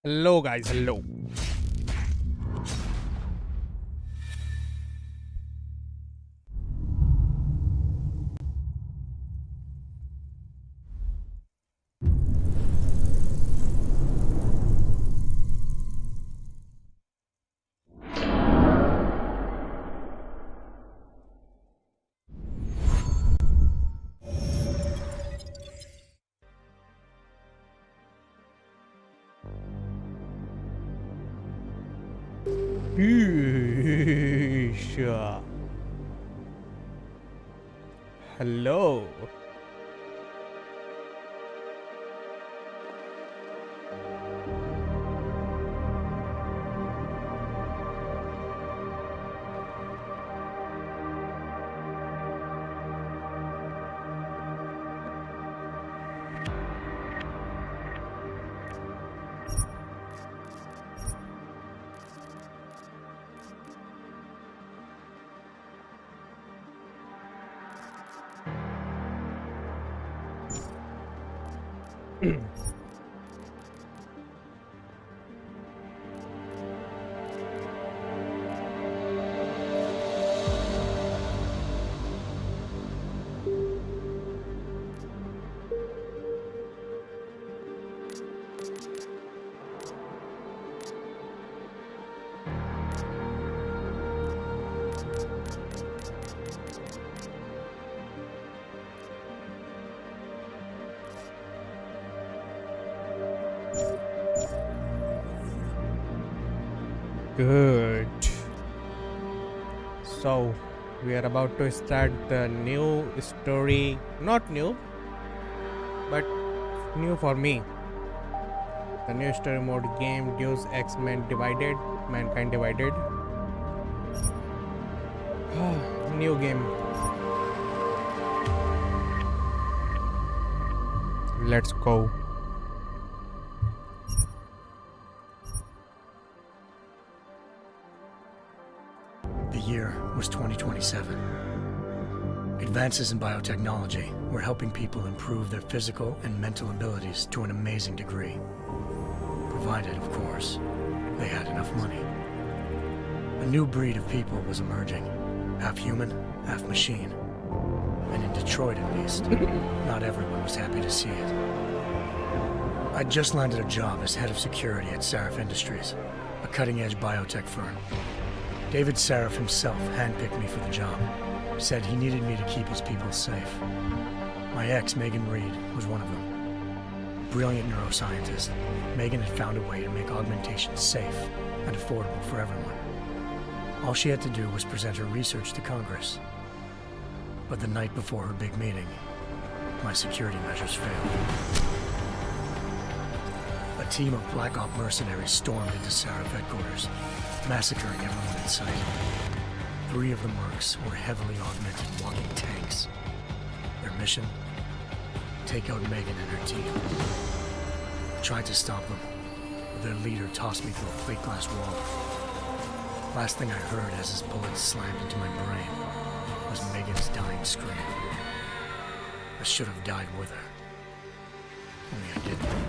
Hello guys, hello. Hello. Good. So we are about to start the new story. Not new, but new for me. The new story mode game, Deus Ex Mankind Divided. New game. Let's go. The year was 2027. Advances in biotechnology were helping people improve their physical and mental abilities to an amazing degree. Provided, of course, they had enough money. A new breed of people was emerging, half human, half machine. and in Detroit at least, not everyone was happy to see it. I'd just landed a job as head of security at Sarif Industries, a cutting-edge biotech firm. David Sarif himself handpicked me for the job, said he needed me to keep his people safe. My ex, Megan Reed, was one of them. Brilliant neuroscientist, Megan had found a way to make augmentation safe and affordable for everyone. All she had to do was present her research to Congress. But the night before her big meeting, my security measures failed. A team of Black Op mercenaries stormed into Sarif headquarters, massacring everyone in sight. 3 of the mercs were heavily augmented walking tanks. Their mission? Take out Megan and her team. I tried to stop them, but their leader tossed me through a plate glass wall. Last thing I heard as his bullets slammed into my brain was Megan's dying scream. I should have died with her. Only I didn't.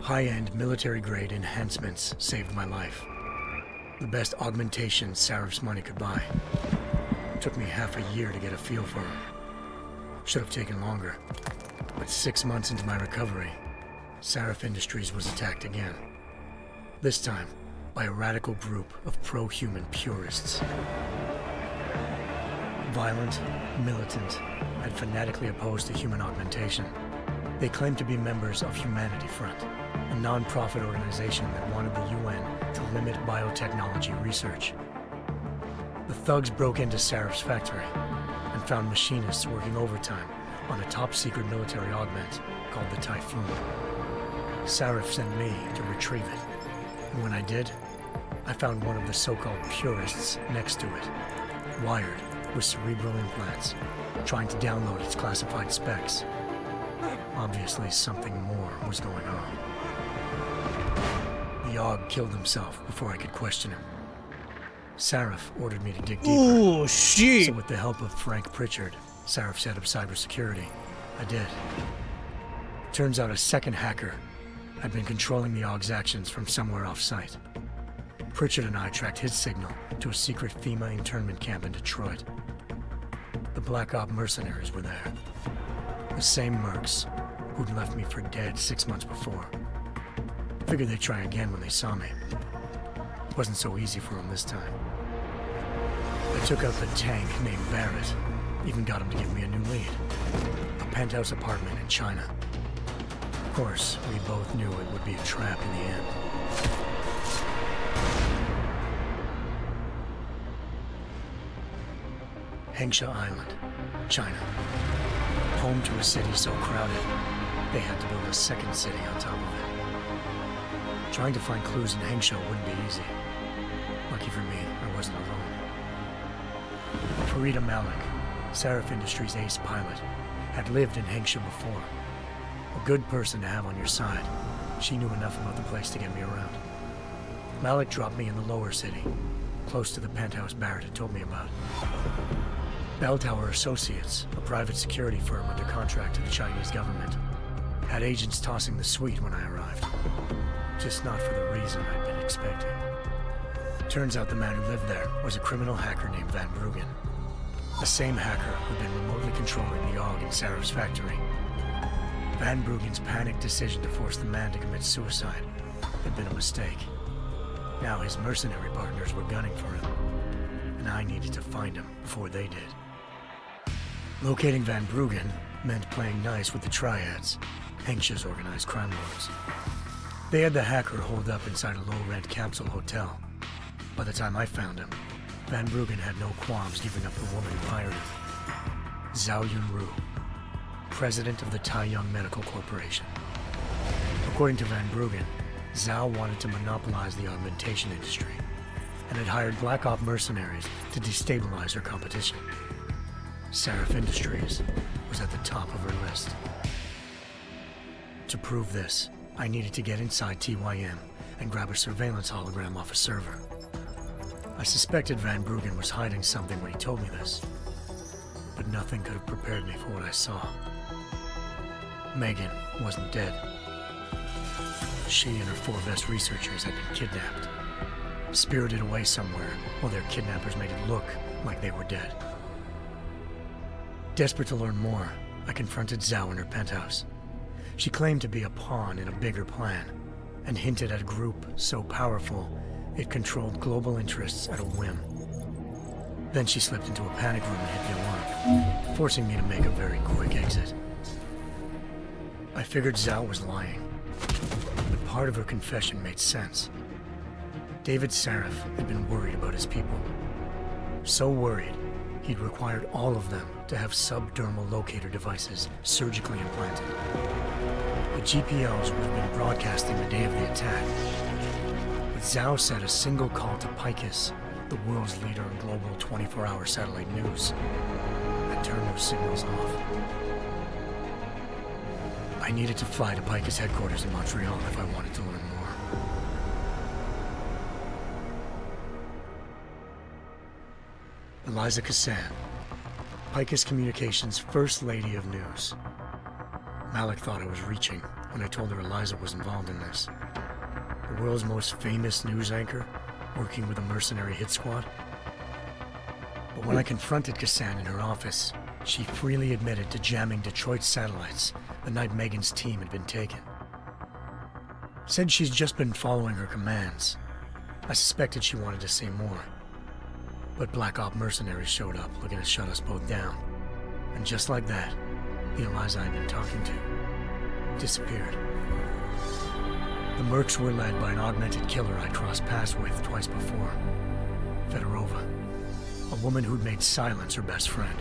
High-end military-grade enhancements saved my life. The best augmentation Sarif's money could buy. It took me half a year to get a feel for her. Should have taken longer. But 6 months into my recovery, Sarif Industries was attacked again. This time, by a radical group of pro-human purists. Violent, militant, and fanatically opposed to human augmentation. They claimed to be members of Humanity Front, a non-profit organization that wanted the UN to limit biotechnology research. The thugs broke into Sarif's factory and found machinists working overtime on a top-secret military augment called the Typhoon. Sarif sent me to retrieve it, and when I did, I found one of the so-called purists next to it, wired with cerebral implants, trying to download its classified specs. Obviously, something more was going on. The Aug killed himself before I could question him. Sarif ordered me to dig deeper. Oh, shit! So with the help of Frank Pritchard, Sarif's head of cybersecurity, I did. Turns out a second hacker had been controlling the Aug's actions from somewhere off-site. Pritchard and I tracked his signal to a secret FEMA internment camp in Detroit. The Black Op mercenaries were there. The same mercs who'd left me for dead 6 months before. Figured they'd try again when they saw me. Wasn't so easy for them this time. I took out the tank named Barrett, even got him to give me a new lead. A penthouse apartment in China. Of course, we both knew it would be a trap in the end. Hengsha Island, China. Home to a city so crowded, they had to build a second city on top of it. Trying to find clues in Hengsha wouldn't be easy. Lucky for me, I wasn't alone. Farida Malik, Sarif Industries' ace pilot, had lived in Hengsha before. A good person to have on your side. She knew enough about the place to get me around. Malik dropped me in the lower city, close to the penthouse Barrett had told me about. Bell Tower Associates, a private security firm under contract to the Chinese government, had agents tossing the suite when I arrived. Just not for the reason I'd been expecting. Turns out the man who lived there was a criminal hacker named Van Bruggen. The same hacker who'd been remotely controlling the AUG in Sarif's factory. Van Bruggen's panicked decision to force the man to commit suicide had been a mistake. Now his mercenary partners were gunning for him, and I needed to find him before they did. Locating Van Bruggen meant playing nice with the Triads, Hengsha's organized crime lords. They had the hacker holed up inside a low-rent capsule hotel. By the time I found him, Van Bruggen had no qualms giving up the woman who hired him. Zhao Yunru, president of the Taiyang Medical Corporation. According to Van Bruggen, Zhao wanted to monopolize the augmentation industry and had hired Black Op mercenaries to destabilize her competition. Sarif Industries was at the top of her list. To prove this, I needed to get inside TYM and grab a surveillance hologram off a server. I suspected Van Bruggen was hiding something when he told me this, but nothing could have prepared me for what I saw. Megan wasn't dead. She and her 4 best researchers had been kidnapped, spirited away somewhere while their kidnappers made it look like they were dead. Desperate to learn more, I confronted Zhao in her penthouse. She claimed to be a pawn in a bigger plan, and hinted at a group so powerful it controlled global interests at a whim. Then she slipped into a panic room and hit the alarm, forcing me to make a very quick exit. I figured Zhao was lying, but part of her confession made sense. David Sarif had been worried about his people. So worried, he'd required all of them to have subdermal locator devices surgically implanted. The GPOs would have been broadcasting the day of the attack. But Zhao said a single call to Picus, the world's leader in global 24-hour satellite news, had turned those signals off. I needed to fly to Picus headquarters in Montreal if I wanted to learn more. Eliza Cassan, Picus Communications' First Lady of News. Malik thought I was reaching when I told her Eliza was involved in this. The world's most famous news anchor, working with a mercenary hit squad. But when I confronted Cassan in her office, she freely admitted to jamming Detroit's satellites the night Megan's team had been taken. Said she's just been following her commands. I suspected she wanted to say more. But Black Op mercenaries showed up looking to shut us both down. And just like that, the Eliza I'd been talking to disappeared. The Mercs were led by an augmented killer I'd crossed paths with twice before. Fedorova, a woman who'd made silence her best friend.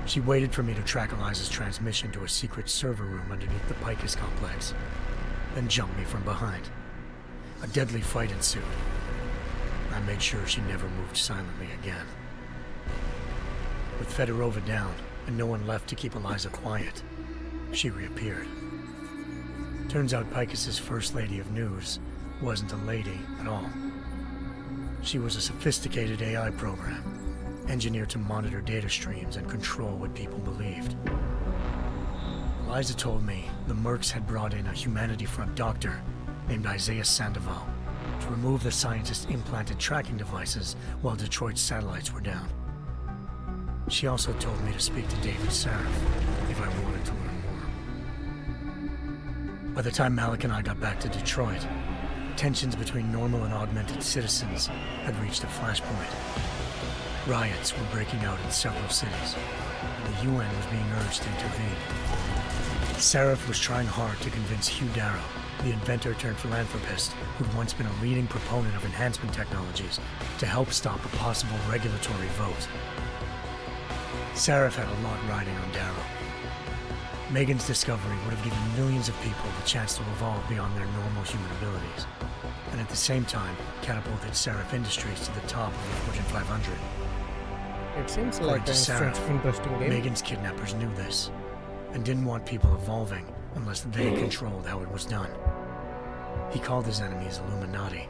She waited for me to track Eliza's transmission to a secret server room underneath the Picus complex, then jumped me from behind. A deadly fight ensued. I made sure she never moved silently again. With Fedorova down, and no one left to keep Eliza quiet, she reappeared. Turns out Picus's First Lady of News wasn't a lady at all. She was a sophisticated AI program, engineered to monitor data streams and control what people believed. Eliza told me the Mercs had brought in a Humanity Front doctor named Isaiah Sandoval to remove the scientist's implanted tracking devices while Detroit's satellites were down. She also told me to speak to David Sarif if I wanted to learn more. By the time Malik and I got back to Detroit, tensions between normal and augmented citizens had reached a flashpoint. Riots were breaking out in several cities, and the UN was being urged to intervene. Sarif was trying hard to convince Hugh Darrow, the inventor turned philanthropist who'd once been a leading proponent of enhancement technologies, to help stop a possible regulatory vote. Sarif had a lot riding on Darrow. Megan's discovery would have given millions of people the chance to evolve beyond their normal human abilities, and at the same time catapulted Sarif Industries to the top of the Fortune 500. It seems According like to an Sarif, interesting game. Megan's kidnappers knew this, and didn't want people evolving unless they controlled how it was done. He called his enemies Illuminati,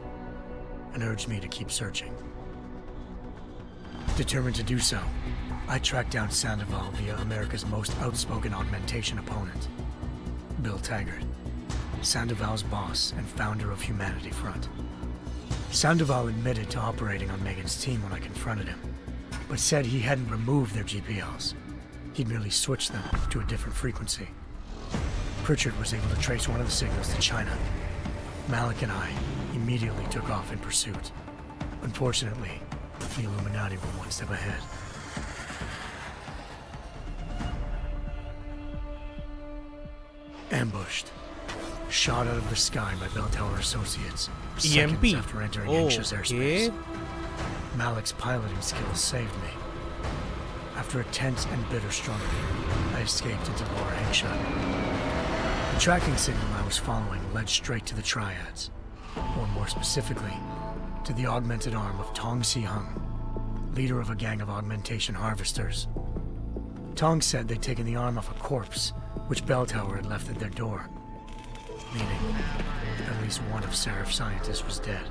and urged me to keep searching. Determined to do so, I tracked down Sandoval via America's most outspoken augmentation opponent, Bill Taggart, Sandoval's boss and founder of Humanity Front. Sandoval admitted to operating on Megan's team when I confronted him, but said he hadn't removed their GPLs. He'd merely switched them to a different frequency. Pritchard was able to trace one of the signals to China. Malik and I immediately took off in pursuit. Unfortunately, the Illuminati were one step ahead. Ambushed. Shot out of the sky by Bell Tower Associates, EMP. seconds after entering anxious airspace. Malik's piloting skills saved me. After a tense and bitter struggle, I escaped into Lower Hangshot. The tracking signal I was following led straight to the Triads, or more specifically, to the augmented arm of Tong Si-hung, leader of a gang of augmentation harvesters. Tong said they'd taken the arm off a corpse, which Bell Tower had left at their door, meaning at least one of Sarif's scientists was dead.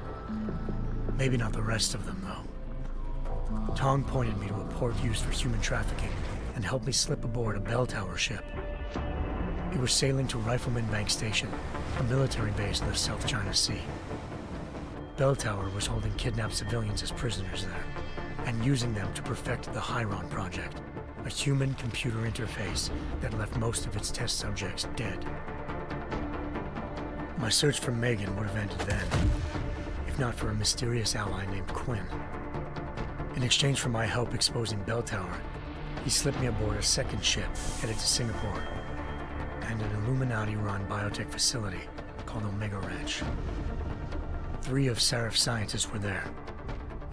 Maybe not the rest of them, though. Tong pointed me to a port used for human trafficking and helped me slip aboard a Bell Tower ship. It was sailing to Rifleman Bank Station, a military base in the South China Sea. Bell Tower was holding kidnapped civilians as prisoners there, and using them to perfect the Hyron project, a human-computer interface that left most of its test subjects dead. My search for Megan would have ended then, if not for a mysterious ally named Quinn. In exchange for my help exposing Bell Tower, he slipped me aboard a second ship headed to Singapore and an Illuminati-run biotech facility called Omega Ranch. 3 of Seraph's scientists were there,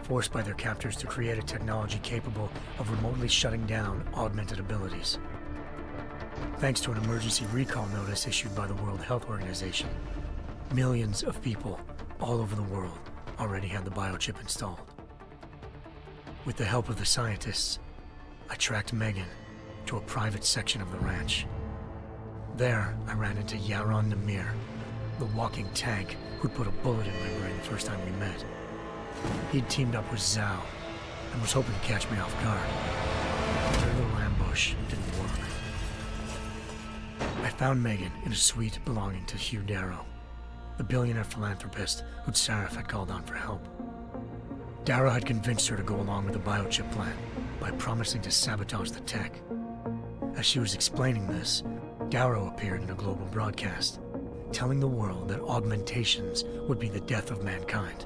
forced by their captors to create a technology capable of remotely shutting down augmented abilities. Thanks to an emergency recall notice issued by the World Health Organization, millions of people all over the world already had the biochip installed. With the help of the scientists, I tracked Megan to a private section of the ranch. There, I ran into Yaron Namir, the walking tank who'd put a bullet in my brain the first time we met. He'd teamed up with Zhao and was hoping to catch me off guard. Their little ambush didn't work. I found Megan in a suite belonging to Hugh Darrow, the billionaire philanthropist who'd Seraph had called on for help. Darrow had convinced her to go along with the biochip plan by promising to sabotage the tech. As she was explaining this, Darrow appeared in a global broadcast, telling the world that augmentations would be the death of mankind.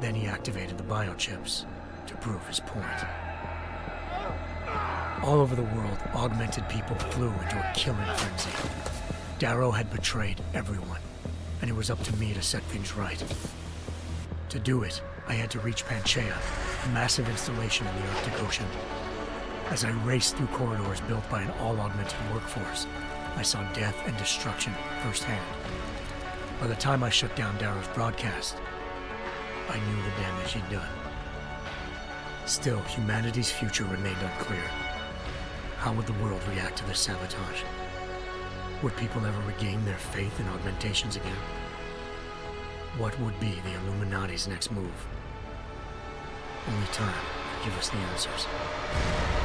Then he activated the biochips to prove his point. All over the world, augmented people flew into a killing frenzy. Darrow had betrayed everyone, and it was up to me to set things right. To do it, I had to reach Panchaea, a massive installation in the Arctic Ocean. As I raced through corridors built by an all-augmented workforce, I saw death and destruction firsthand. By the time I shut down Darrow's broadcast, I knew the damage he'd done. Still, humanity's future remained unclear. How would the world react to this sabotage? Would people ever regain their faith in augmentations again? What would be the Illuminati's next move? Only time could give us the answers.